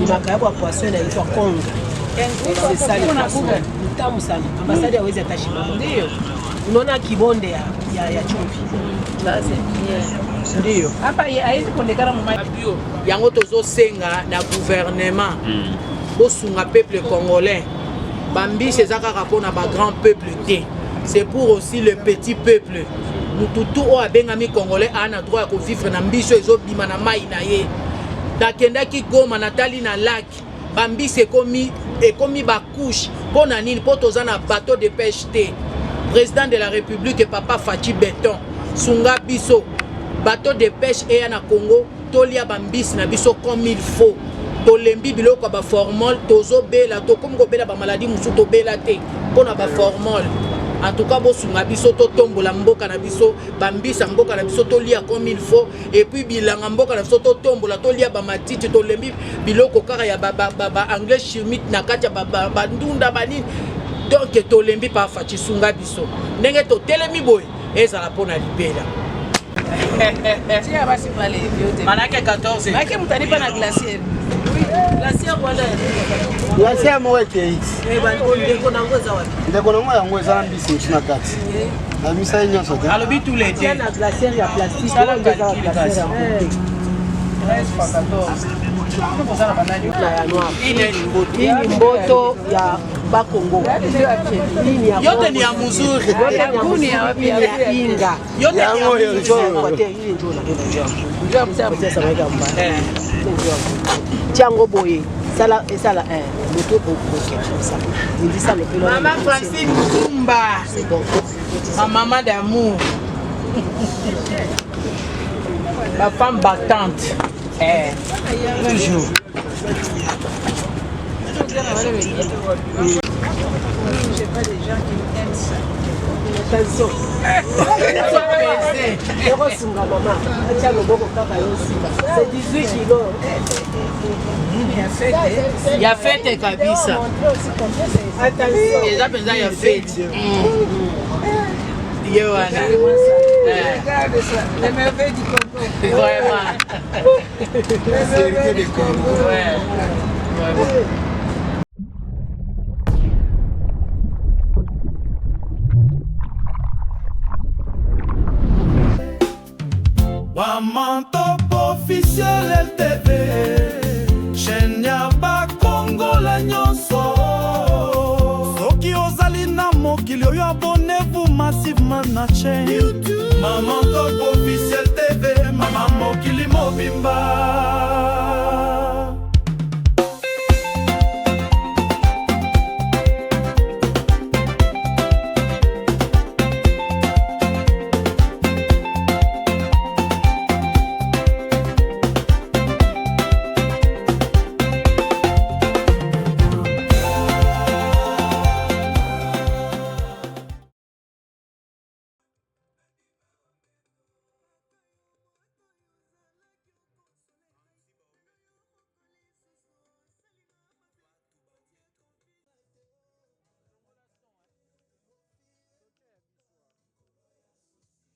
makayabo ya poisson inaitwa Kongo. C'est ça le poisson. Tamu sana. Ambassadeur hawezi atashima. Ndio. Unaona kibonde ya chumvi. Ndio. Hapa haizi kuonekana bio. Yango tozosenga na gouvernement. Bosunga peuple congolais. Bambisi ezaka kapona ba grand peuple té. C'est pour aussi le petit peuple. Mututu o abengami congolais a droit à vivre na mbiso ezobima na mai na ye. Nakendaki Goma natali na lac. Bambisi ekomi ba couche pona nini po tozana bateau de pêche té. Président de la République Papa Fachi Beton sunga biso bateau de pêche et na Congo tolia bambisi na biso comme il faut. Tolembi biloko ba formol tozo bela to comme ko bela ba maladie musu to bela te pona ba formol. En tout cas, bosunga biso to tombola mboka na biso bambisa mboka na biso to lia comme il faut et puis bilanga mboka na biso to tombola to lia ba matiti to lembi biloko kaka ya ba anglais chimique na kacha ba ndunda banini donc to lembi pa fachi sunga biso ndenge to telemi boy ezala pona libela tia basi pale vyote manake 14 manake mtanipa na glacier glacier wala glacier mweke hii ndeko nangoza wapi ndeko nangoza yango eza mbisi mchina kati na misa nyonso te alobi tous les deux na glacier ya plastique ala ngeza glacier ya mbote 13 hii ni mboto ya Bakongo. Yote ni ya muzuri. Yote ya wapi ya Inga. Yote ni ya Tiango boye. Sala moto ça. Il dit ça le peu. Maman Francine Mumba. C'est bon. Ma maman d'amour. Ma femme battante. Toujours. J'ai pas des gens qui aiment ça. Attention. C'est 18 kilos. Il y a fête kabisa. Attention. Déjà pensé il y a fête. Yohana. Regarde ça, les merveilles du Congo. Vraiment. Les merveilles du Congo. Ouais. Wamantop officiel LTV chaîne ya Bakongo la nyonso soki ozali na mokili oyo abonnez-vous massivement na chaîne YouTube Wamantop officiel TV mama mokili mobimba.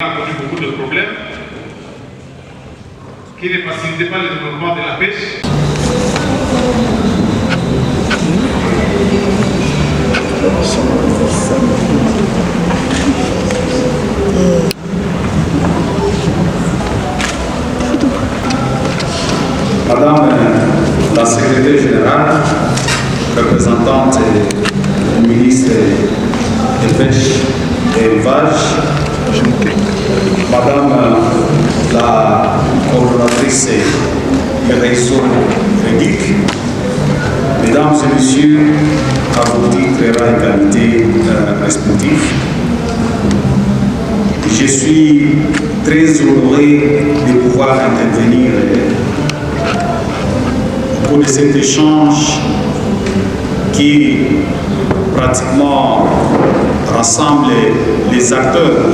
On a connu beaucoup de problèmes qui ne facilitaient pas le développement de la pêche. Madame la secrétaire générale, représentante du ministre de Pêche et Élevage, Madame la coordonnatrice du réseau FEDIC, Mesdames et Messieurs, à vos titres et qualités respectifs, je suis très honoré de pouvoir intervenir pour cet échange qui pratiquement rassemble les acteurs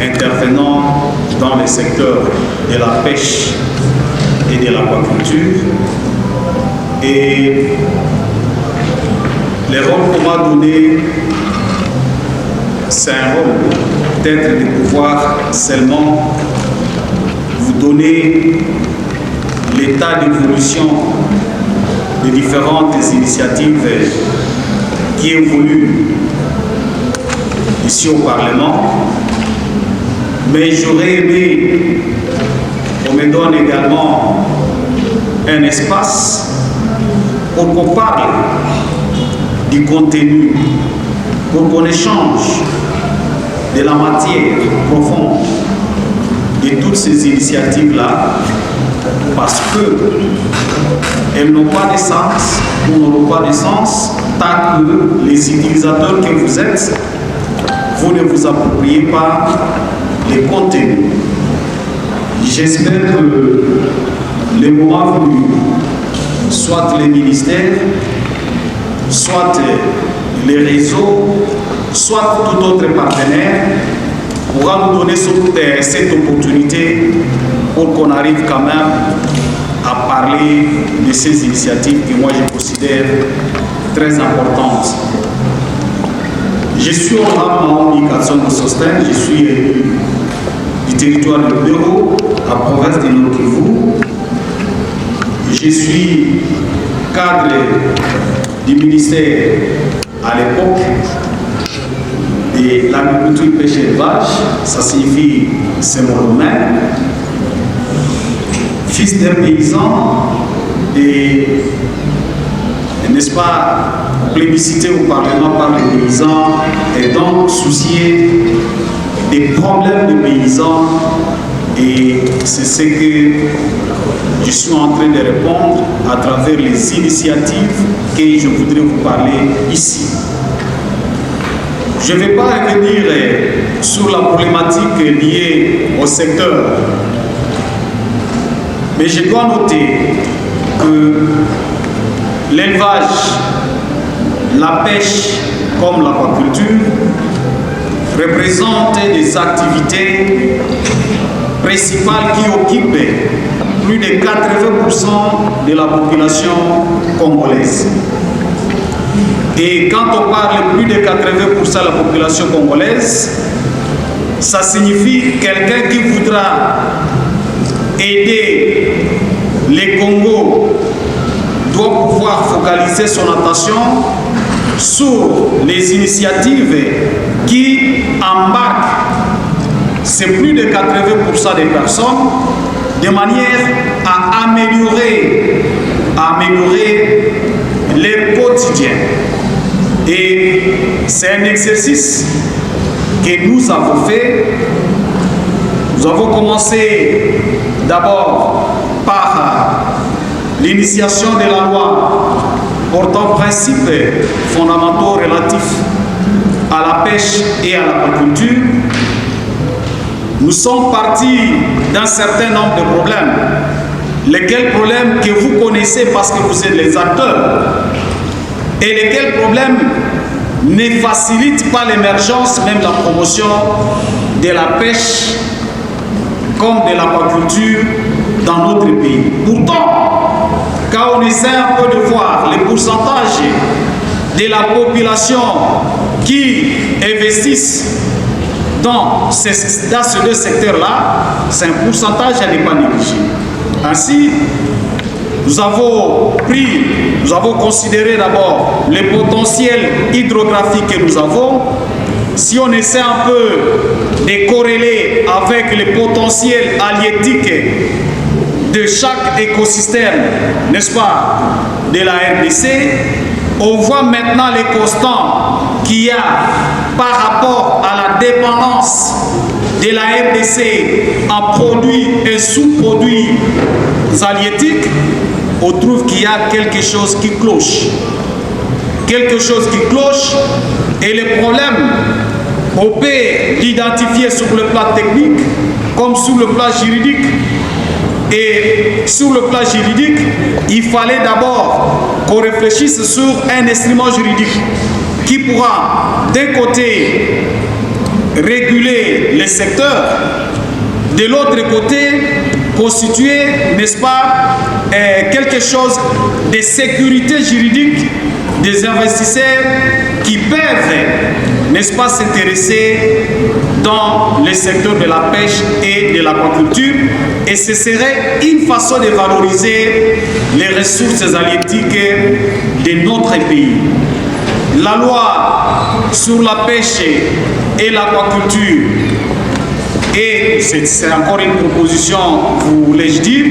intervenant dans les secteurs de la pêche et de l'aquaculture. Et le rôle qu'on m'a donné, c'est un rôle peut-être de pouvoir seulement vous donner l'état d'évolution les différentes initiatives qui évoluent ici au Parlement, mais j'aurais aimé qu'on me donne également un espace pour qu'on parle du contenu, pour qu'on échange de la matière profonde de toutes ces initiatives-là, parce qu'elles n'ont pas de sens ou n'auront pas de sens tant que les utilisateurs que vous êtes, vous ne vous appropriez pas les contenus. J'espère que le moment venu, soit les ministères, soit les réseaux, soit tout autre partenaire pourra nous donner cette opportunité pour qu'on arrive quand même à parler de ces initiatives que moi je considère très importantes. Je suis honorable Mahomi Katson Sosten, je suis élu du territoire de Bureau, à la province de Nord Kivu. Je suis cadre du ministère à l'époque de l'agriculture, pêche et élevage, ça signifie c'est mon domaine. Fils d'un paysan et n'est-ce pas, plébiscité au Parlement par les paysans et donc soucié des problèmes des paysans, et c'est ce que je suis en train de répondre à travers les initiatives que je voudrais vous parler ici. Je ne vais pas revenir sur la problématique liée au secteur, mais je dois noter que l'élevage, la pêche comme l'aquaculture représentent des activités principales qui occupent plus de 80% de la population congolaise. Et quand on parle de plus de 80% de la population congolaise, ça signifie quelqu'un qui voudra aider les Congos doit pouvoir focaliser son attention sur les initiatives qui embarquent c'est plus de 80% des personnes de manière à améliorer leur quotidien. Et c'est un exercice que nous avons fait. Nous avons commencé d'abord par l'initiation de la loi portant principes fondamentaux relatifs à la pêche et à l'aquaculture. Nous sommes partis d'un certain nombre de problèmes. Lesquels problèmes que vous connaissez parce que vous êtes les acteurs, et lesquels problèmes ne facilitent pas l'émergence, même la promotion de la pêche comme de l'aquaculture dans notre pays. Pourtant, quand on essaie un peu de voir les pourcentages de la population qui investissent dans ces deux secteurs-là, c'est un pourcentage à ne pas négliger. Ainsi, nous avons considéré d'abord le potentiel hydrographique que nous avons. Si on essaie un peu de corréler avec le potentiel halieutique de chaque écosystème, n'est-ce pas, de la RDC, on voit maintenant les constants qu'il y a par rapport à la dépendance de la RDC en produits et sous-produits halieutiques. On trouve qu'il y a quelque chose qui cloche. Quelque chose qui cloche, et le problème, on peut l'identifier sur le plan technique comme sur le plan juridique. Et sur le plan juridique, il fallait d'abord qu'on réfléchisse sur un instrument juridique qui pourra, d'un côté, réguler les secteurs, de l'autre côté, constituer, n'est-ce pas, quelque chose de sécurité juridique des investisseurs qui peuvent n'est-ce pas, s'intéresser dans le secteur de la pêche et de l'aquaculture, et ce serait une façon de valoriser les ressources halieutiques de notre pays. La loi sur la pêche et l'aquaculture, et c'est encore une proposition, vous l'ai-je dit,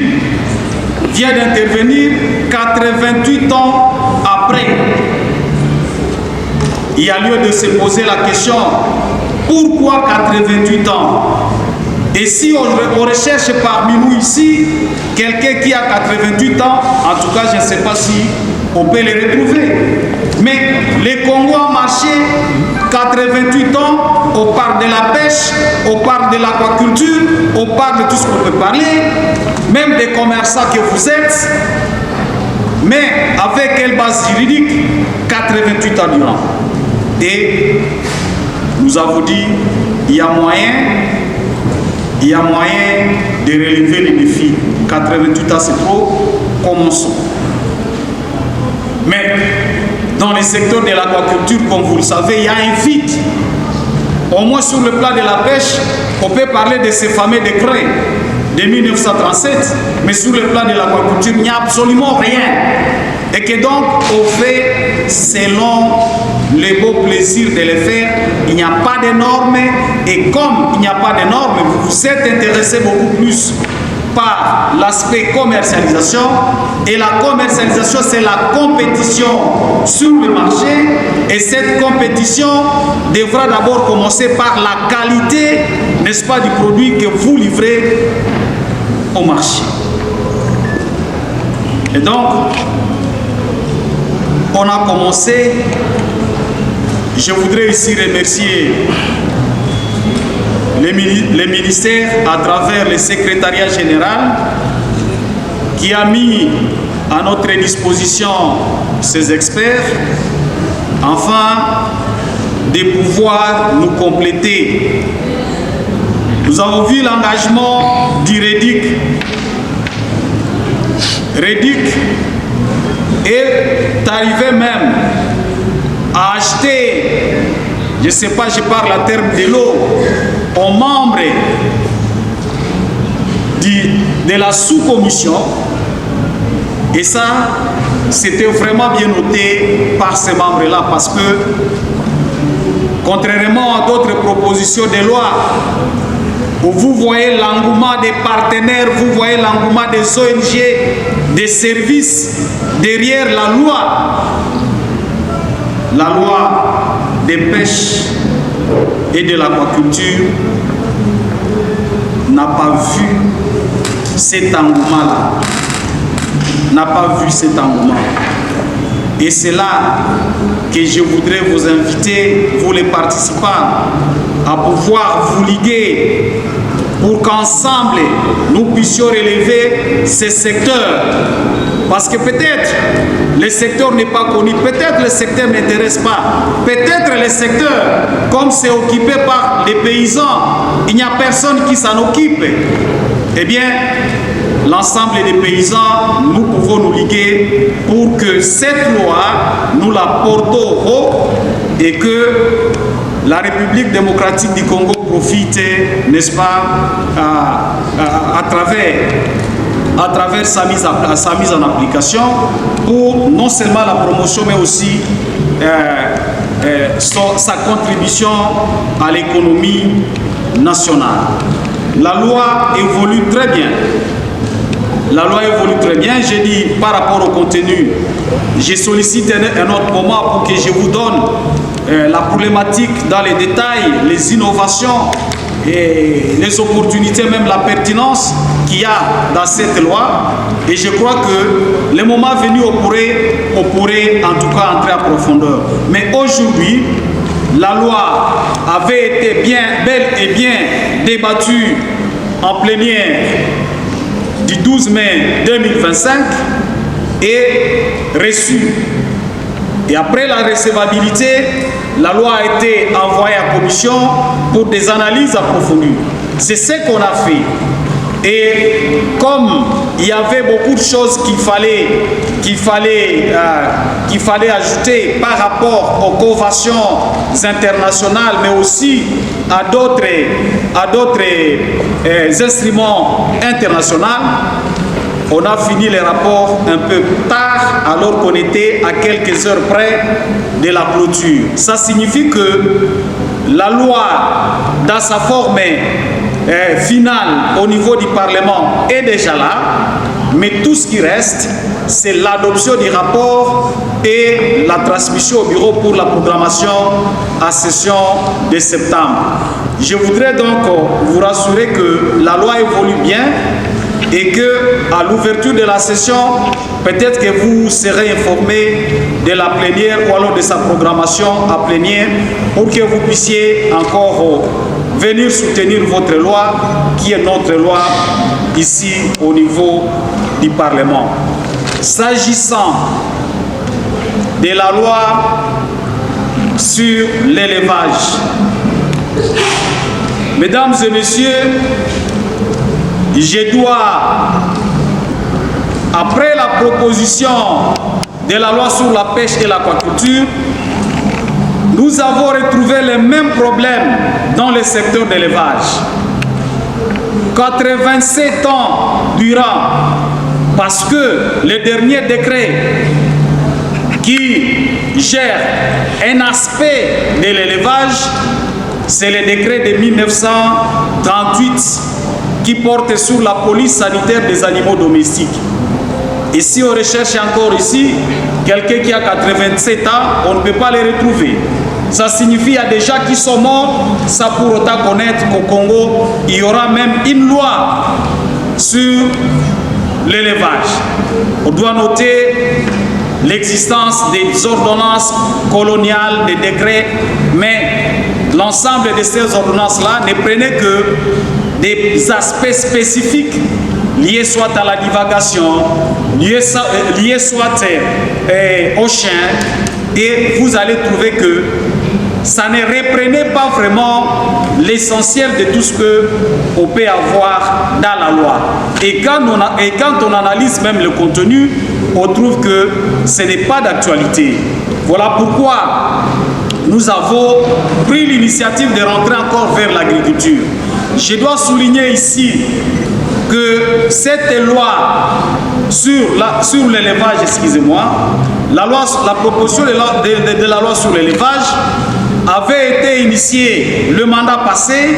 vient d'intervenir 88 ans après. Il y a lieu de se poser la question, pourquoi 88 ans? Et si on recherche parmi nous ici quelqu'un qui a 88 ans, en tout cas je ne sais pas si on peut les retrouver. Mais les Congos ont marché 88 ans, on parle de la pêche, on parle de l'aquaculture, on parle de tout ce qu'on peut parler, même des commerçants que vous êtes, mais avec quelle base juridique? 88 ans durant. Et nous avons dit, il y a moyen de relever les défis. 88 ans c'est trop, commençons. Mais dans le secteur de l'aquaculture, comme vous le savez, il y a un vide. Au moins sur le plan de la pêche, on peut parler de ces fameux décrets de 1937, mais sur le plan de l'aquaculture, il n'y a absolument rien. Et que donc, on fait selon le beau plaisir de le faire. Il n'y a pas de normes, et comme il n'y a pas de normes, vous vous êtes intéressé beaucoup plus par l'aspect commercialisation, et la commercialisation c'est la compétition sur le marché, et cette compétition devra d'abord commencer par la qualité, n'est-ce pas, du produit que vous livrez au marché. Et donc on a commencé. Je voudrais ici remercier les ministères à travers le secrétariat général qui a mis à notre disposition ces experts afin de pouvoir nous compléter. Nous avons vu l'engagement du REDIC. REDIC est arrivé même à acheter, je ne sais pas, je parle en termes de l'eau, aux membres de la sous-commission, et ça, c'était vraiment bien noté par ces membres-là, parce que, contrairement à d'autres propositions de loi, où vous voyez l'engouement des partenaires, vous voyez l'engouement des ONG, des services derrière la loi des pêches et de l'aquaculture n'a pas vu cet engouement-là, n'a pas vu cet engouement. Et c'est là que je voudrais vous inviter, vous les participants, à pouvoir vous liguer pour qu'ensemble nous puissions relever ces secteurs. Parce que peut-être le secteur n'est pas connu, peut-être le secteur n'intéresse pas, peut-être le secteur, comme c'est occupé par les paysans, il n'y a personne qui s'en occupe. Eh bien, l'ensemble des paysans, nous pouvons nous liguer pour que cette loi, nous la portons haut et que la République démocratique du Congo profite, n'est-ce pas, à travers sa mise en application pour non seulement la promotion, mais aussi sa contribution à l'économie nationale. La loi évolue très bien. La loi évolue très bien. J'ai dit par rapport au contenu, j'ai sollicité un autre moment pour que je vous donne la problématique dans les détails, les innovations et les opportunités, même la pertinence qu'il y a dans cette loi. Et je crois que le moment venu, on pourrait en tout cas entrer en profondeur. Mais aujourd'hui, la loi avait été bel et bien débattue en plénière du 12 mai 2025 et reçue. Et après la recevabilité, la loi a été envoyée à la commission pour des analyses approfondies. C'est ce qu'on a fait. Et comme il y avait beaucoup de choses qu'il fallait ajouter par rapport aux conventions internationales, mais aussi à d'autres instruments internationaux, on a fini les rapports un peu tard, alors qu'on était à quelques heures près de la clôture. Ça signifie que la loi, dans sa forme finale au niveau du Parlement, est déjà là, mais tout ce qui reste, c'est l'adoption du rapport et la transmission au bureau pour la programmation à session de septembre. Je voudrais donc vous rassurer que la loi évolue bien, et que à l'ouverture de la session, peut-être que vous serez informé de la plénière ou alors de sa programmation à plénière pour que vous puissiez encore venir soutenir votre loi qui est notre loi ici au niveau du Parlement. S'agissant de la loi sur l'élevage, mesdames et messieurs, je dois, après la proposition de la loi sur la pêche et l'aquaculture, nous avons retrouvé les mêmes problèmes dans le secteur de l'élevage. 87 ans durant, parce que le dernier décret qui gère un aspect de l'élevage, c'est le décret de 1938 qui porte sur la police sanitaire des animaux domestiques. Et si on recherche encore ici, quelqu'un qui a 87 ans, on ne peut pas les retrouver. Ça signifie qu'il y a des gens qui sont morts, ça pour autant connaître qu'au Congo, il y aura même une loi sur l'élevage. On doit noter l'existence des ordonnances coloniales, des décrets, mais l'ensemble de ces ordonnances-là ne prenaient que des aspects spécifiques liés soit à la divagation, liés soit au chien, et vous allez trouver que ça ne reprenait pas vraiment l'essentiel de tout ce qu'on peut avoir dans la loi. Et quand on analyse même le contenu, on trouve que ce n'est pas d'actualité. Voilà pourquoi nous avons pris l'initiative de rentrer encore vers l'agriculture. Je dois souligner ici que cette loi sur l'élevage, excusez-moi, la proposition de la loi sur l'élevage avait été initiée le mandat passé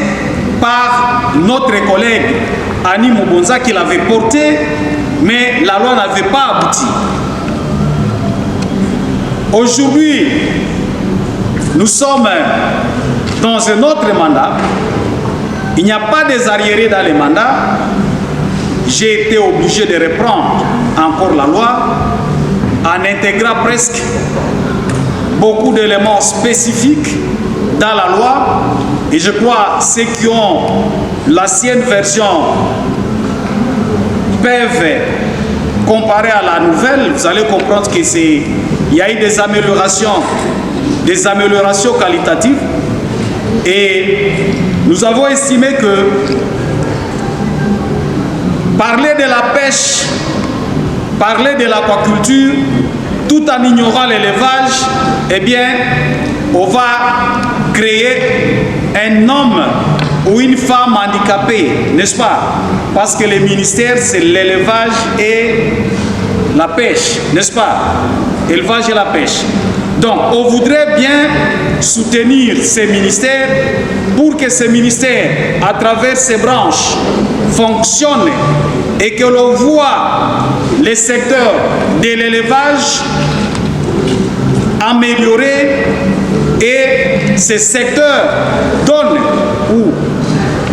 par notre collègue Annie Mobonza qui l'avait portée, mais la loi n'avait pas abouti. Aujourd'hui, nous sommes dans un autre mandat. Il n'y a pas des arriérés dans les mandats. J'ai été obligé de reprendre encore la loi en intégrant presque beaucoup d'éléments spécifiques dans la loi. Et je crois que ceux qui ont l'ancienne version peuvent comparer à la nouvelle. Vous allez comprendre qu'il y a eu des améliorations qualitatives. Et nous avons estimé que parler de la pêche, parler de l'aquaculture, tout en ignorant l'élevage, eh bien, on va créer un homme ou une femme handicapée, n'est-ce pas? Parce que le ministère, c'est l'élevage et la pêche, n'est-ce pas? Élevage et la pêche. Donc, on voudrait bien soutenir ces ministères pour que ces ministères, à travers ces branches, fonctionnent et que l'on voit les secteurs de l'élevage améliorés et ces secteurs donnent ou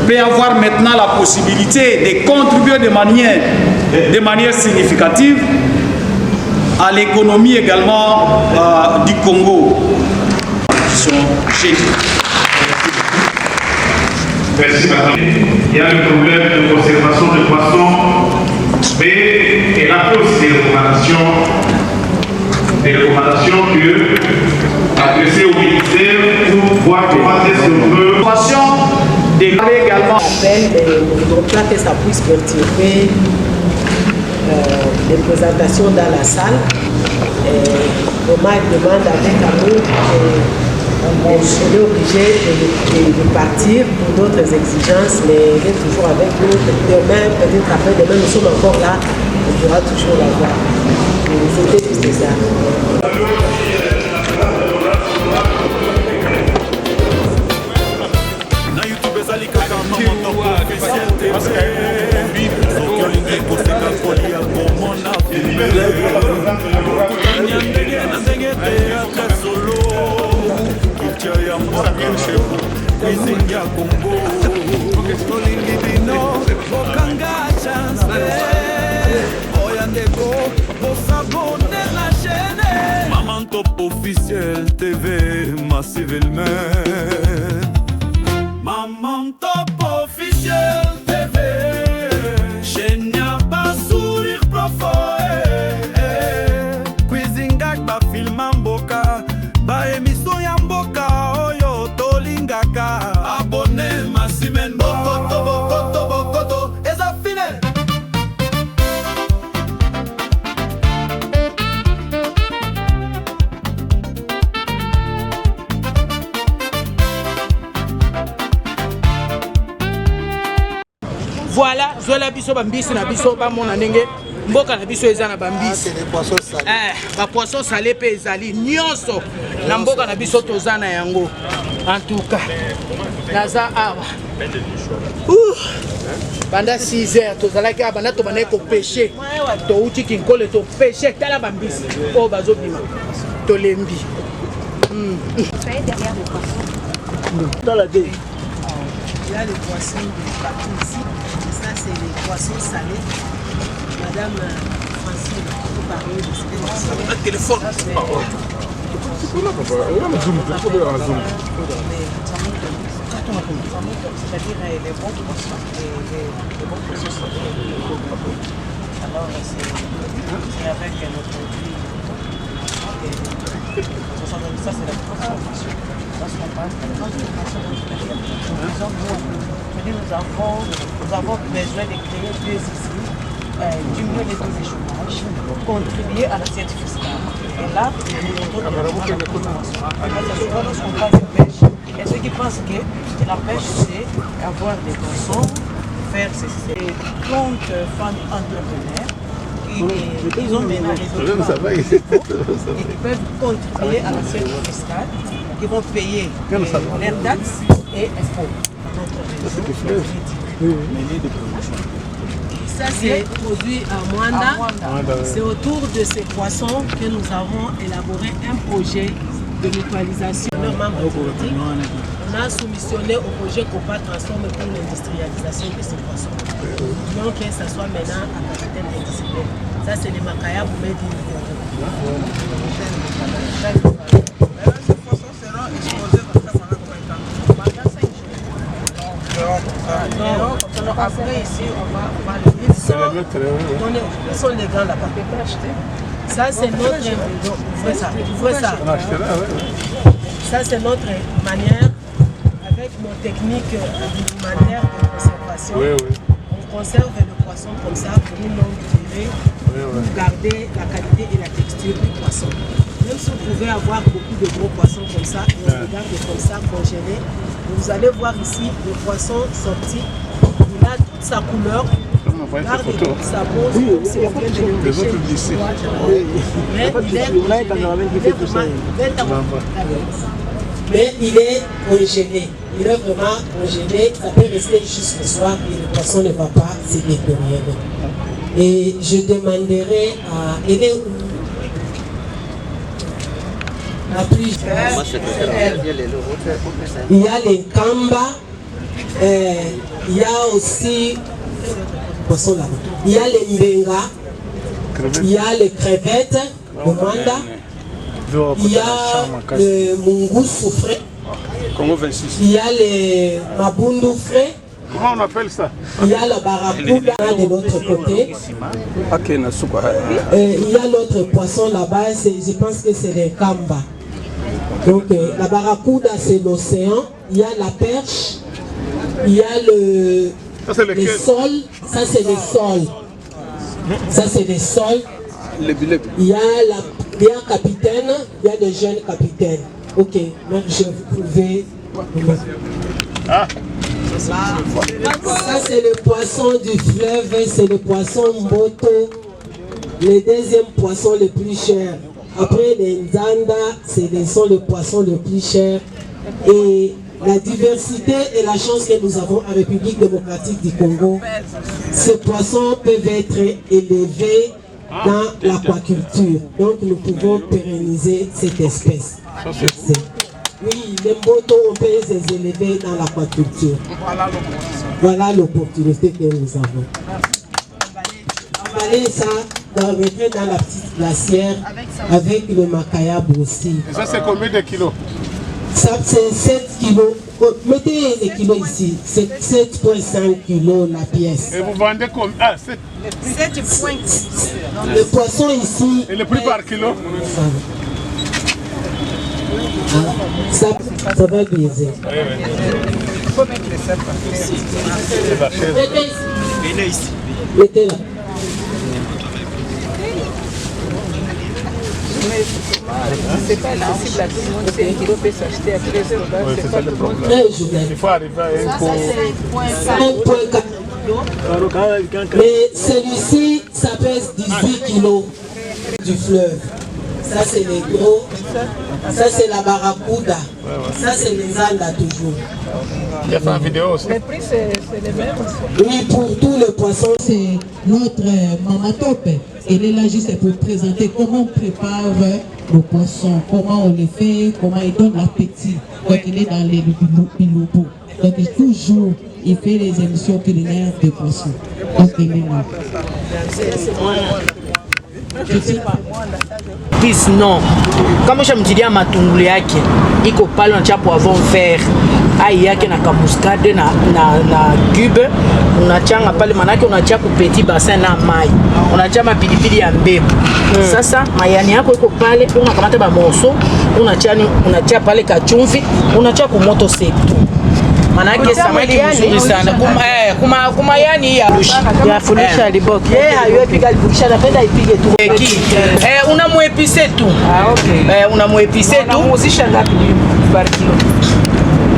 peut avoir maintenant la possibilité de contribuer de manière significative à l'économie également du Congo. Merci madame. Il y a le problème de conservation des poissons, mais elle a fait aussi des recommandations que adressées au ministère pour voir comment est-ce qu'on peut. Également appelle, mais ne voudrons pas que ça puisse perturber les présentations dans la salle. Vraiment, elle demande avec amour elle est obligée de partir pour d'autres exigences, mais elle est toujours avec nous. Demain, peut-être après-demain, nous sommes encore là, on pourra toujours la voir. C'était juste ça. Maman Top Officiel TV massivement. Maman Top Officiel TV, chaîne y'a pas sourire profond. Cuisine gag ba film mboka, ba émission ya mboka oyo tolingaka. Abonné massimen bokoto bokoto bokoto, eza fine. Voilà, zola biso bambisi na biso ba mona ndenge mboka na biso eza na bambisi. C'est les poissons salés. Ba poisson salé pe ezali nyonso na mboka na biso tozana yango. En tout cas, naza awa. Pendant 6 heures, tozalaki abanda to bana ko pêcher. To uti kinkole to pêcher tala bambisi. O bazo bima. To lembi. Derrière le poisson. Dans la dé. Il y a les poissons de partout ici. Ça, c'est les poissons salés. Madame Francine, vous parlez de ces poissons. Un téléphone. C'est-à-dire les bons poissons. Les bons poissons salés. Alors, c'est avec notre produit. Ça, c'est la transformation. Nous avons besoin de créer deux usines, diminuer les taux de chômage, contribuer à l'assiette fiscale. Et là, nous avons la consommation. Lorsqu'on parle de pêche, il y a ceux qui pensent que la pêche, c'est avoir des poissons, faire ces 30 femmes entrepreneurs. Ils ont maintenant les documents et qui peuvent contribuer à l'assiette fiscale, qui vont payer leurs taxes et impôts. Ça, c'est produit à Mwanda. C'est autour de ces poissons que nous avons élaboré un projet de mutualisation. On a soumissionné au projet COPA Transforme pour l'industrialisation de ces poissons. Donc que ça soit maintenant à capitaine indiscipliné. Ça, c'est les Makaya pour mettre une Ces poissons seront exposés pendant 5 jours. Après, ici, on va les Ils sont les grands là-bas. Ça, c'est notre. Ça, c'est notre manière, avec nos techniques alimentaires de conservation. On conserve le poisson comme ça pour une longue durée, pour garder la qualité et la texture du poisson. Même si vous pouvez avoir beaucoup de gros poissons comme ça, et on regarde comme ça, congelés, vous allez voir ici le poisson sorti, il a toute sa couleur. Regardez toute sa peau, c'est le fait de le pêcher. Mais il est congélé. Il est vraiment congélé. Ça peut rester jusqu'au soir et le poisson ne va pas se détériorer. Et je demanderai à... Il y a les kamba, il y a aussi il y a les mbenga, il y a les crevettes, le manda, il y a le mungusu frais, il y a les mabundu frais. Comment on appelle ça? Il y a la barracuda de l'autre côté. Il y a l'autre poisson là-bas, je pense que c'est les kamba. Donc la barracuda c'est l'océan, il y a la perche, il y a les sols, ça c'est les sols. Ça c'est les sols. Il y a un capitaine, il y a des jeunes capitaines. Ok, donc je vous pouvais. Ah. Ça c'est le poisson du fleuve, c'est le poisson Mboto, le deuxième poisson le plus cher. Après les Nzanda, sont les poissons le plus cher. Et la diversité et la chance que nous avons en République démocratique du Congo, ces poissons peuvent être élevés dans l'aquaculture. Donc nous pouvons pérenniser cette espèce. Oui, les Mboto, on peut les élever dans l'aquaculture. Voilà l'opportunité que nous avons. Emballer ça, rentrer dans la petite glacière avec le macayab aussi. Et ça c'est combien de kilos? Ça c'est 7 kilos. Mettez les kilos ici, c'est 7,5 kilos la pièce. Et vous vendez combien? Ah, 7 points. Le poisson ici. Et le prix par kilo? Ça va biaiser. Il faut mettre les sacs. Mettez ici. Mettez là. C'est pas accessible à tout le monde, c'est un kilo peut s'acheter à 13 euros. Oui, c'est ça le problème. Il faut arriver à un point. 1,4. Mais celui-ci, ça pèse 18 kilos du fleuve. Ça c'est les gros, ça c'est la barracuda, ça c'est les Nzanda toujours. Il y a fait une vidéo aussi. Les prix c'est les mêmes. Oui, pour tous les poissons. C'est notre Maman Top. Elle est là juste pour présenter comment on prépare nos poissons, comment on les fait, comment il donne l'appétit quand il est dans les bilobos. Donc toujours, il fait les émissions culinaires des poissons. Donc il est là. Bis non. Kama shamtidia matungulu yake iko pale unatia poivron vert. Ai yake na kamuskade na cube unachanga pale manake unatia ku petit bassin na mai. Unatia mapilipili ya mbegu. Sasa mayani yako iko pale unakamata ba morceau unatia pale kachumvi unatia ku moto setu. Manake samaki mzuri sana. Kuma yani ya fulisha liboki. Hayo piga liboki napenda ipige tu. Unamuepise tu. Ah okay. Unamuepise tu. Unamuuzisha ngapi par kilo?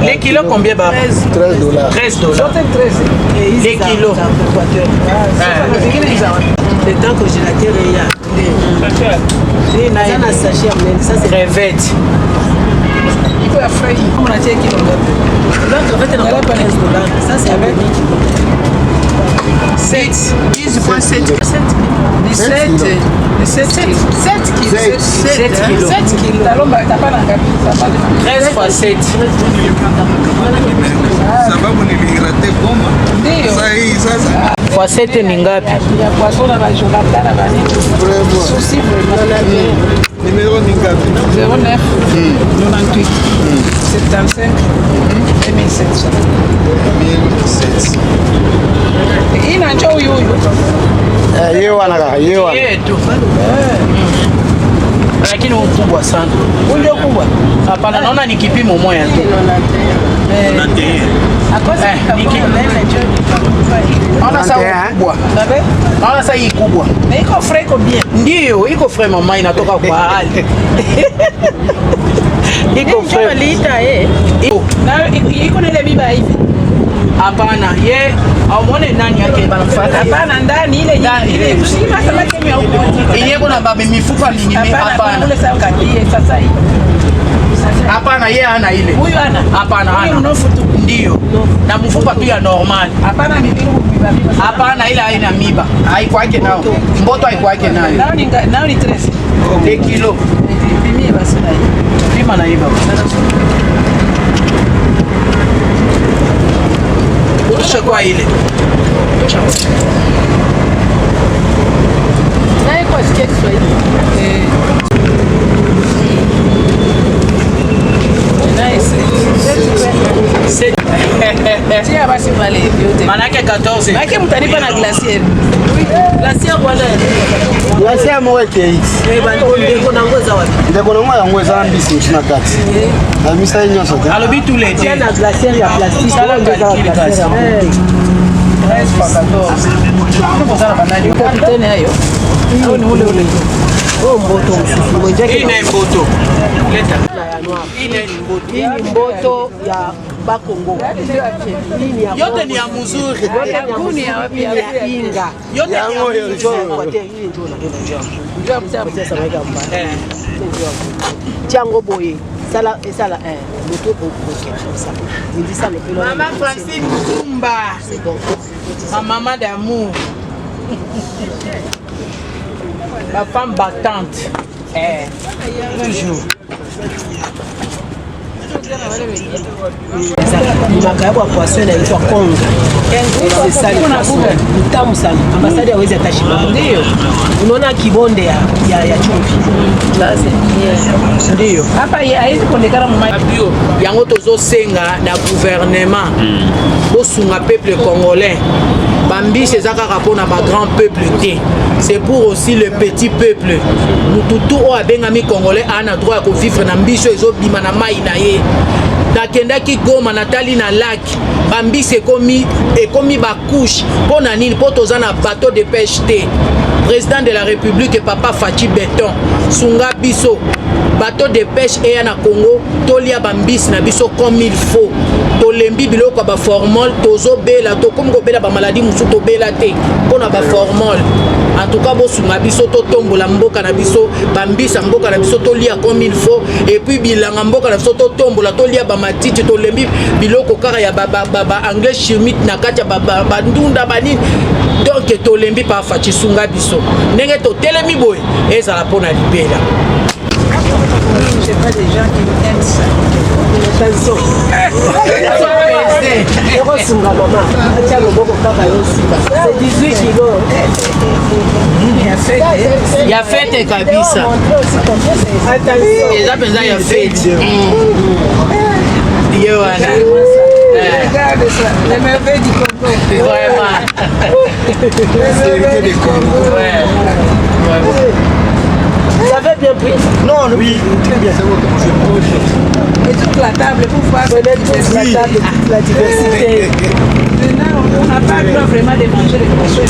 Les kilos combien baba? $13. $13. Les kilos. Le temps congélateur il y a. Ça c'est crevette. Il faut affrayer. On a tiré kilo. Ça c'est avec 7, 10,7 17 kilos. 7 kilos. 13 fois 7. Sababu niligrate bomba. Ndio. Sasa Fois 7 ni ngapi? Ya poisson na bajola na bani. Souci vraiment. Numéro ni ngapi? 09 98 75 2700. 1700. Ina njoo huyu. Yeye wana Yeye tu. Lakini ukubwa sana. Ndio kubwa. Hapana, naona ni kipimo moja tu. Naona sawa kubwa. Naona sawa hii kubwa. Na iko frais combien? Ndio, iko frais mama inatoka kwa hali. Iko frais lita Na iko na ile biba hivi. Hapana, ye au muone nani yake banafuata. Hapana, ndani ile kushima samaki mimi au yenyewe kuna baba mifupa mingi hapana. Ule sawa kadie sasa hii. Hapana, yeye hana ile. Huyu hana. Hapana, hana. Huyu mnofu tu. Ndio. Na mfupa tu ya normal. Hapana, ni biba. Hapana, ile haina miba. Haikwake nao. Mboto haikwake nayo. Nao ni 13. Le kilo. Pimie basi na hii. Pima na hiyo. Urusha kwa ile. Na iko sikia Kiswahili. Tia basi pale yote. Manake 14. Manake mtanipa na glacier. glacière wala glacière mweke hii. bando ndiko nango ndeko nango yango eza na mbisi mosu na kati na misa ye nyonso te alobi tous les deux na glacière ya plastique sala calcul kasi hii ni mboto ya Bakongo. Yote ni ya mzuri. Ya Inga. Yote Tiango boye. Sala moto ça. Il dit ça le peu. Maman Francine Zumba. C'est bon. Ma maman d'amour. La femme battante. Toujours. Makayabo ya poisson inaitwa Kongo. C'est ça le poisson. Mtamu sana. Ambasadi hawezi atashiba. Ndio. Unaona kibonde ya chumvi. Ndio. Hapa haizi kuonekana mumabio. Yango tozosenga na gouvernement. Bosunga peuple congolais. Bambis c'est ça mpona ba grand peuple te. C'est pour aussi le petit peuple. Mututu o abengami congolais a droit à vivre na mbiso ezobima na mai na ye. Nakendaki Goma natali na lac bambisi ekomi bakouche mpo na nini mpo toza na bateau de pêche te. Président de la République Papa Fachi Beton sunga biso bateau de pêche eya na Congo tolia bambisi na biso comme il faut tolembi biloko ba formol tozobela tokomi kobela ba maladie musu tobela te mpona ba formol. En tout cas bosunga biso totombola mboka na biso bambisa mboka na biso tolia comme il faut et puis bilanga mboka na biso totombola tolia ba matiti tolembi biloko kaka ya baba anglais chimique na kati ya baba ndunda banini donc tolembi pa Fachi sunga biso ndenge totelemi boye ezala mpona libela. Je vois des gens qui aiment ça. Attention. C'est 18 kilos. Il y a fête kabisa. Attention. Eza penza ya fête. Yo wana. Regarde ça, les merveilles du Congo. Vraiment. Les merveilles du Congo. Ouais. Vous avez bien pris? Non, oui, très bien, c'est bon. Et toute la table pour voir toute la table, toute la diversité. Maintenant, on n'a pas le droit vraiment de manger les poissons.